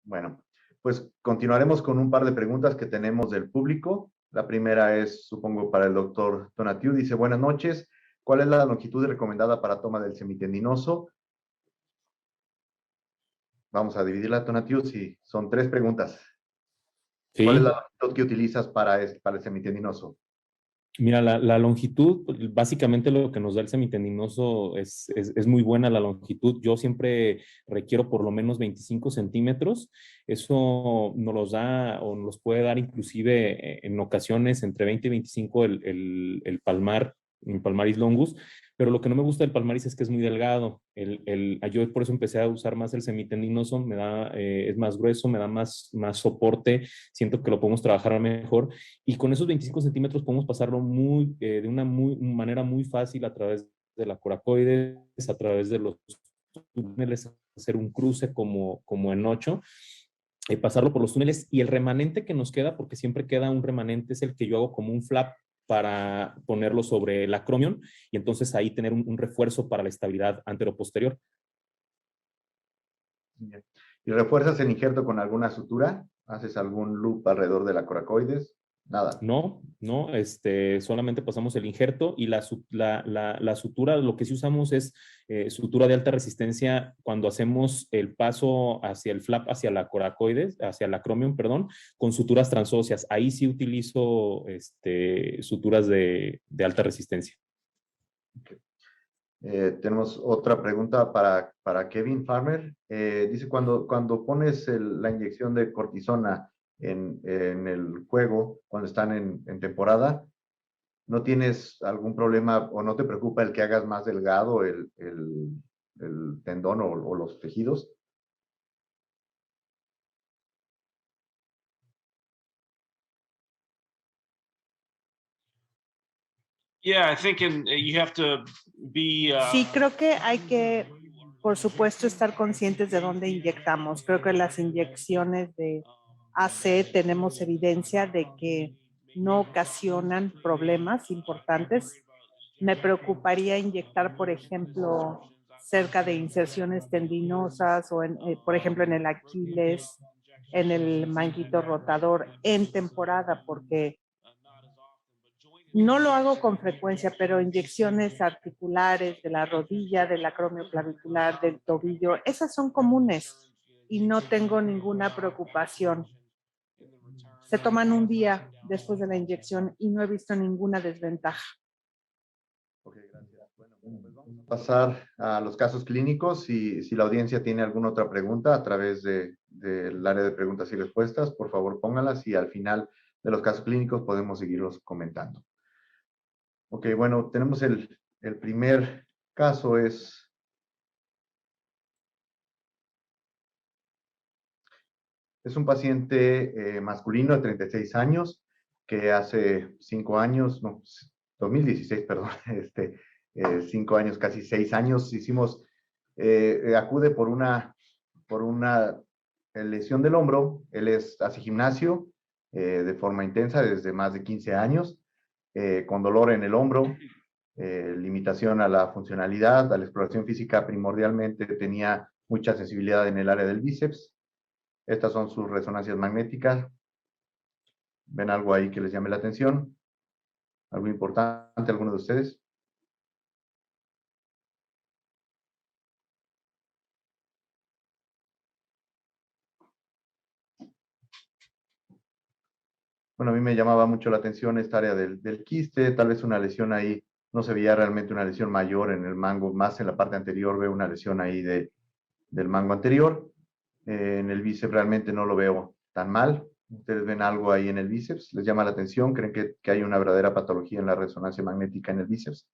Bueno, pues continuaremos con un par de preguntas que tenemos del público. La primera es, supongo, para el doctor Tonatiu. Dice, buenas noches. ¿Cuál es la longitud recomendada para toma del semitendinoso? Vamos a dividirla, Tonatiu, si son 3 preguntas. ¿Cuál es Sí, la longitud que utilizas para el semitendinoso? mira, la longitud, pues, básicamente lo que nos da el semitendinoso es muy buena la longitud. Yo siempre requiero por lo menos 25 centímetros. Eso nos los da o nos los puede dar inclusive en ocasiones entre 20 y 25 el palmar, el palmaris longus. Pero lo que no me gusta del palmaris es que es muy delgado. Yo por eso empecé a usar más el semitendinoso, es más grueso, me da más soporte, siento que lo podemos trabajar mejor. Y con esos 25 centímetros podemos pasarlo de una manera muy fácil a través de la coracoides, a través de los túneles, hacer un cruce como en 8, pasarlo por los túneles y el remanente que nos queda, porque siempre queda un remanente, es el que yo hago como un flap para ponerlo sobre el acromion y entonces ahí tener un refuerzo para la estabilidad anteroposterior. Bien. ¿Y refuerzas el injerto con alguna sutura? ¿Haces algún loop alrededor de la coracoides? Nada. No, no, solamente pasamos el injerto y la sutura, lo que sí usamos es sutura de alta resistencia cuando hacemos el paso hacia el flap, hacia la coracoides, hacia el acromion, perdón, con suturas transóseas. Ahí sí utilizo suturas de alta resistencia. Okay. Tenemos otra pregunta para Kevin Farmer. Dice, cuando pones la inyección de cortisona en el juego, cuando están en temporada, ¿no tienes algún problema o no te preocupa el que hagas más delgado el tendón o los tejidos? Yeah, I think you have to be. Sí, creo que hay que, por supuesto, estar conscientes de dónde inyectamos. Creo que las inyecciones de AC tenemos evidencia de que no ocasionan problemas importantes. Me preocuparía inyectar, por ejemplo, cerca de inserciones tendinosas o, por ejemplo, en el Aquiles, en el manguito rotador en temporada, porque no lo hago con frecuencia, pero inyecciones articulares de la rodilla, del acromio clavicular, del tobillo, esas son comunes y no tengo ninguna preocupación. Se toman un día después de la inyección y no he visto ninguna desventaja. Ok, gracias. Bueno, pues vamos a pasar a los casos clínicos. Si la audiencia tiene alguna otra pregunta a través del área de preguntas y respuestas, por favor póngalas y al final de los casos clínicos podemos seguirlos comentando. Ok, bueno, tenemos el primer caso es un paciente masculino de 36 años que hace 5 años, no, 2016, perdón, 5 años, casi 6 años, acude por una lesión del hombro. Él hace gimnasio de forma intensa desde más de 15 años, con dolor en el hombro, limitación a la funcionalidad, a la exploración física. Primordialmente tenía mucha sensibilidad en el área del bíceps. Estas son sus resonancias magnéticas. ¿Ven algo ahí que les llame la atención? ¿Algo importante, alguno de ustedes? Bueno, a mí me llamaba mucho la atención esta área del quiste, tal vez una lesión ahí, no se veía realmente una lesión mayor en el mango, más en la parte anterior veo una lesión ahí del mango anterior. En el bíceps realmente no lo veo tan mal. ¿Ustedes ven algo ahí en el bíceps? ¿Les llama la atención? ¿Creen que hay una verdadera patología en la resonancia magnética en el bíceps?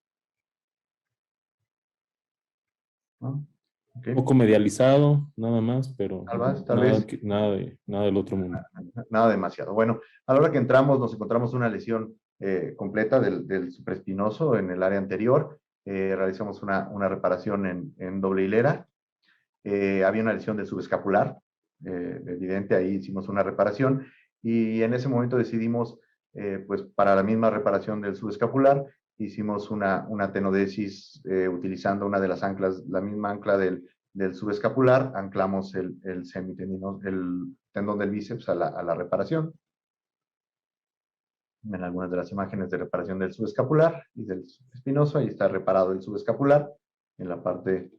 ¿No? Okay. Un poco medializado, nada más, pero Tal vez. Nada del otro mundo. Nada demasiado. Bueno, a la hora que entramos nos encontramos una lesión completa del supraespinoso en el área anterior. Realizamos una reparación en doble hilera. Había una lesión del subescapular, evidente, ahí hicimos una reparación y en ese momento decidimos, pues para la misma reparación del subescapular, hicimos una tenodesis utilizando una de las anclas, la misma ancla del del subescapular, anclamos el tendón del bíceps a la reparación. En algunas de las imágenes de reparación del subescapular y del espinoso, ahí está reparado el subescapular en la parte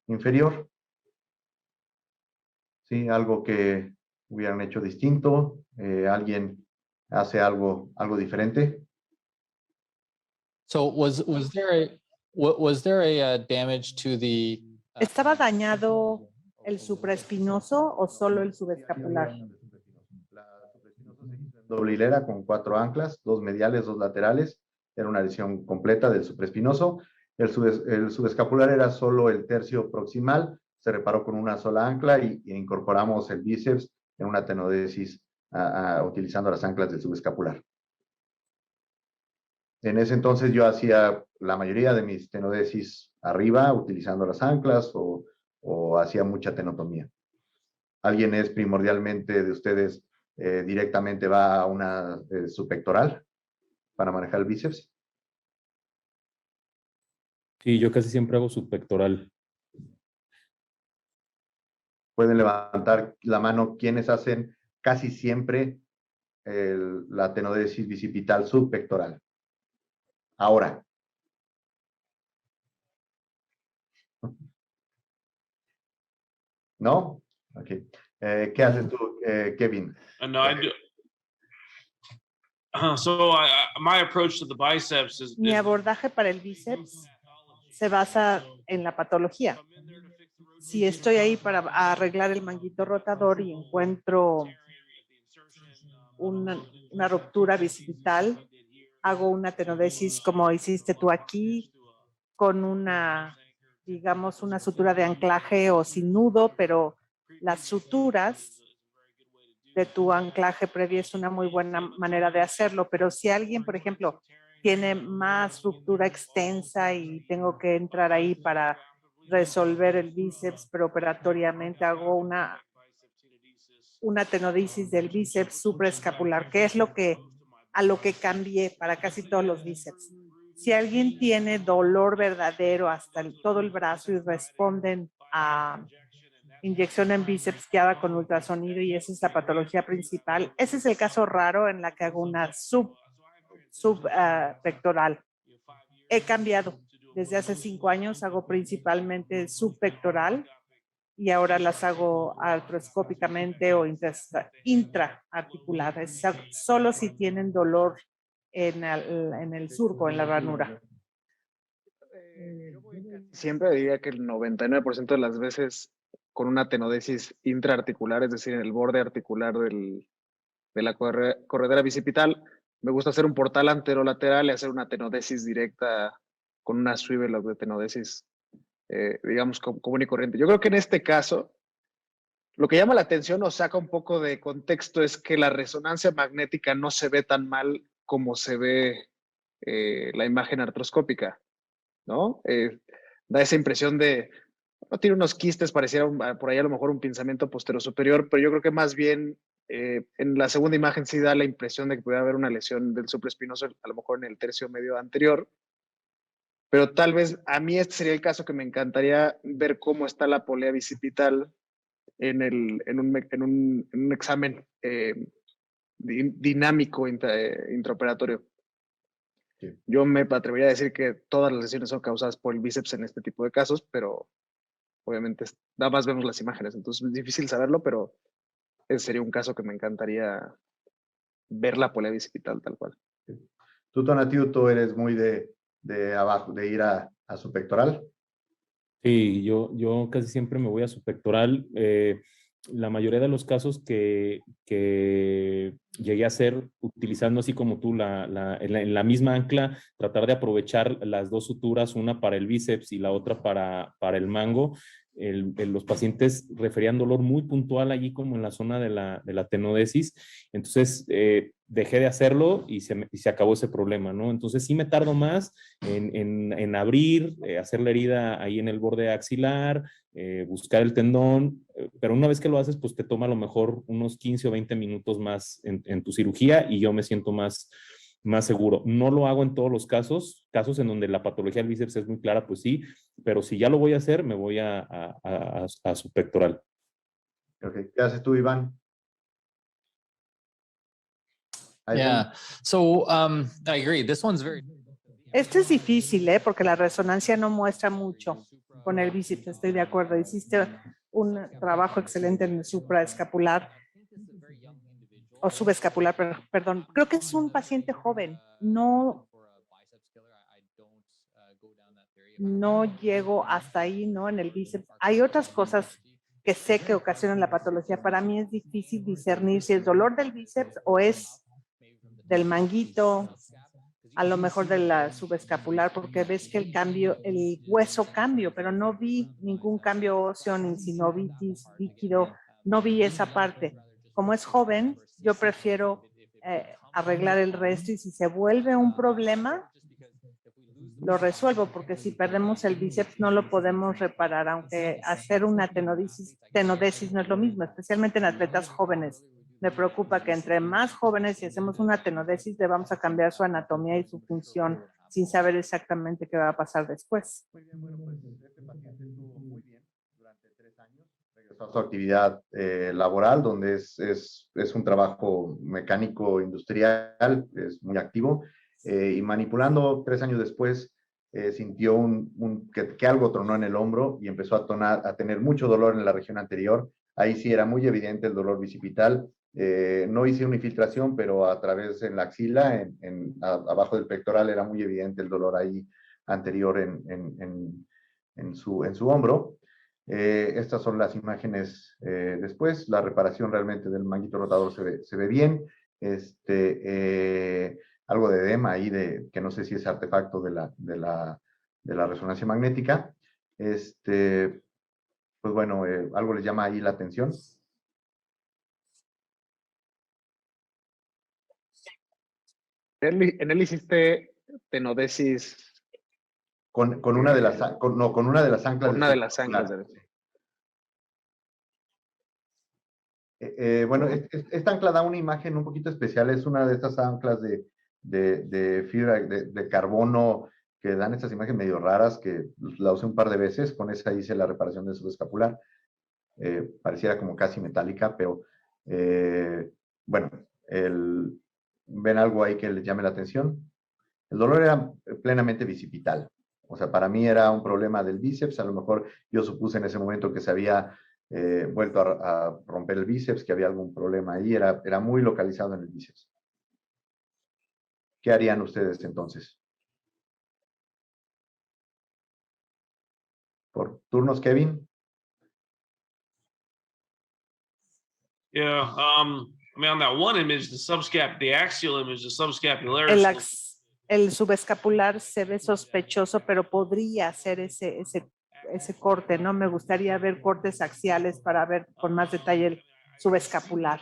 inferior. Sí, algo que hubieran hecho distinto, alguien hace algo diferente. So was there a damage to the ¿Estaba dañado el supraespinoso o solo el subescapular? Doble hilera con 4 anclas, 2 mediales, 2 laterales. Era una lesión completa del supraespinoso. El subescapular era solo el tercio proximal. Se reparó con una sola ancla e incorporamos el bíceps en una tenodesis utilizando las anclas del subescapular. En ese entonces yo hacía la mayoría de mis tenodesis arriba utilizando las anclas o hacía mucha tenotomía. ¿Alguien es primordialmente de ustedes directamente va a una subpectoral para manejar el bíceps? Sí, yo casi siempre hago subpectoral. Pueden levantar la mano quienes hacen casi siempre la tenodesis bicipital subpectoral. Ahora. ¿No? Ok. ¿Qué haces tú, Kevin? No, I do. My approach to the biceps is. Mi abordaje para el bíceps se basa en la patología. Si estoy ahí para arreglar el manguito rotador y encuentro una ruptura bicipital, hago una tenodesis como hiciste tú aquí, con digamos, una sutura de anclaje o sin nudo, pero las suturas de tu anclaje previo es una muy buena manera de hacerlo. Pero si alguien, por ejemplo, tiene más ruptura extensa y tengo que entrar ahí para resolver el bíceps preoperatoriamente, hago una tenodesis del bíceps supraescapular, que es a lo que cambié para casi todos los bíceps. Si alguien tiene dolor verdadero hasta todo el brazo y responden a inyección en bíceps guiada con ultrasonido y esa es la patología principal, ese es el caso raro en la que hago una subpectoral. He cambiado. Desde hace 5 años hago principalmente subpectoral y ahora las hago artroscópicamente o intraarticular. Solo si tienen dolor en el surco, en la ranura. Siempre diría que el 99% de las veces con una tenodesis intraarticular, es decir, en el borde articular de la corredera bicipital, me gusta hacer un portal anterolateral y hacer una tenodesis directa con una swivel de tenodesis, digamos, común y corriente. Yo creo que en este caso, lo que llama la atención o saca un poco de contexto es que la resonancia magnética no se ve tan mal como se ve la imagen artroscópica, ¿no? Da esa impresión de, no tiene unos quistes, pareciera por ahí a lo mejor un pinzamiento posterior superior, pero yo creo que más bien en la segunda imagen sí da la impresión de que puede haber una lesión del supraespinoso, a lo mejor en el tercio medio anterior. Pero tal vez a mí este sería el caso que me encantaría ver cómo está la polea bicipital en un examen dinámico intraoperatorio. Sí. Yo me atrevería a decir que todas las lesiones son causadas por el bíceps en este tipo de casos, pero obviamente nada más vemos las imágenes, entonces es difícil saberlo, pero ese sería un caso que me encantaría ver la polea bicipital tal cual. Tú, Tonatiuh, tú eres muy de abajo, de ir a su pectoral. Sí, yo casi siempre me voy a subpectoral. La mayoría de los casos que llegué a hacer utilizando así como tú en la misma ancla, tratar de aprovechar las dos suturas, una para el bíceps y la otra para el mango. Los pacientes referían dolor muy puntual allí como en la zona de la tenodesis. Entonces dejé de hacerlo y se acabó ese problema, ¿no? Entonces sí me tardo más en abrir, hacer la herida ahí en el borde axilar, buscar el tendón, pero una vez que lo haces, pues te toma a lo mejor unos 15 o 20 minutos más en tu cirugía y yo me siento más más seguro. No lo hago en todos los casos en donde la patología del bíceps es muy clara, pues sí, pero si ya lo voy a hacer, me voy a su pectoral. Okay. ¿Qué haces tú, Iván? Yeah. So I agree. This one's very. Este es difícil, porque la resonancia no muestra mucho con el bíceps, estoy de acuerdo. Hiciste un trabajo excelente en el supraescapular o subescapular, perdón. Creo que es un paciente joven. No llego hasta ahí, ¿no? En el bíceps. Hay otras cosas que sé que ocasionan la patología. Para mí es difícil discernir si es dolor del bíceps o es del manguito, a lo mejor de la subescapular, porque ves que el hueso cambio, pero no vi ningún cambio óseo, ni sinovitis, líquido, no vi esa parte. Como es joven, yo prefiero arreglar el resto, y si se vuelve un problema, lo resuelvo, porque si perdemos el bíceps no lo podemos reparar, aunque hacer una tenodesis no es lo mismo, especialmente en atletas jóvenes. Me preocupa que entre más jóvenes, si hacemos una tenodesis, le vamos a cambiar su anatomía y su función sin saber exactamente qué va a pasar después. Muy bien, bueno, pues este paciente estuvo muy bien durante 3 años. Regresó a su actividad laboral, donde es un trabajo mecánico industrial, es muy activo, y manipulando 3 años después, sintió que algo tronó en el hombro y empezó a tener mucho dolor en la región anterior. Ahí sí era muy evidente el dolor bicipital. No hice una infiltración, pero a través en la axila, abajo del pectoral, era muy evidente el dolor ahí anterior en su hombro. Estas son las imágenes después. La reparación realmente del manguito rotador se ve bien. Algo de edema ahí, que no sé si es artefacto de la resonancia magnética. Pues bueno, algo les llama ahí la atención. En él hiciste tenodesis Con una de las anclas. con una de las anclas. Bueno, esta ancla da una imagen un poquito especial. Es una de estas anclas de fibra de carbono que dan estas imágenes medio raras, que la usé un par de veces. Con esa hice la reparación de subescapular. Pareciera como casi metálica, pero bueno, ¿ven algo ahí que les llame la atención? El dolor era plenamente bicipital. O sea, para mí era un problema del bíceps. A lo mejor yo supuse en ese momento que se había vuelto a romper el bíceps, que había algún problema ahí. Era muy localizado en el bíceps. ¿Qué harían ustedes entonces? Por turnos, Kevin. Yeah, I mean, on that one image, the axial image, the subscapularis. El subescapular se ve sospechoso, pero podría ser ese corte, ¿no? Me gustaría ver cortes axiales para ver con más detalle el subescapular.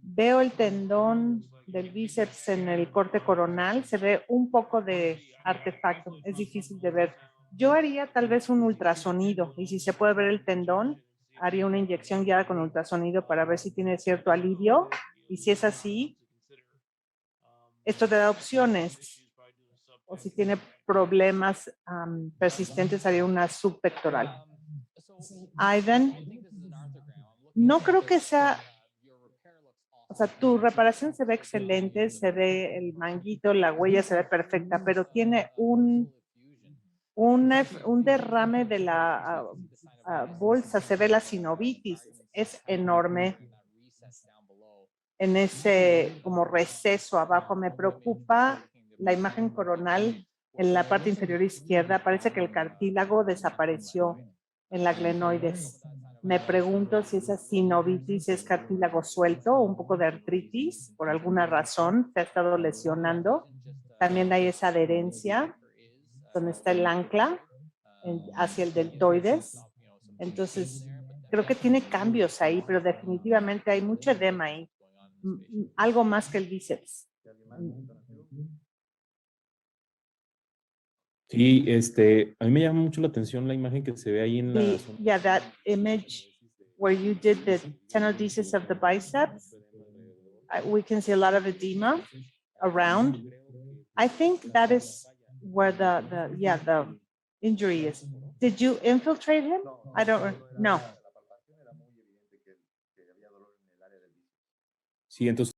Veo el tendón del bíceps en el corte coronal, se ve un poco de artefacto, es difícil de ver. Yo haría tal vez un ultrasonido, y si se puede ver el tendón, haría una inyección guiada con ultrasonido para ver si tiene cierto alivio, y si es así, esto te da opciones, o si tiene problemas persistentes, haría una subpectoral. Ivan, no creo que sea, o sea, tu reparación se ve excelente, se ve el manguito, la huella se ve perfecta, pero tiene un derrame de la bolsa, se ve la sinovitis, es enorme. En ese como receso abajo, me preocupa la imagen coronal en la parte inferior izquierda. Parece que el cartílago desapareció en la glenoides. Me pregunto si esa sinovitis es cartílago suelto o un poco de artritis, por alguna razón se ha estado lesionando. También hay esa adherencia donde está el ancla hacia el deltoides. Entonces, creo que tiene cambios ahí, pero definitivamente hay mucho edema ahí. Algo más que el bíceps. Sí, a mí me llama mucho la atención la imagen que se ve ahí en la... Yeah, that image where you did the tenodesis of the biceps. We can see a lot of edema. around. I think that is where the injury is. Did you infiltrate him? I don't, no. Sí, entonces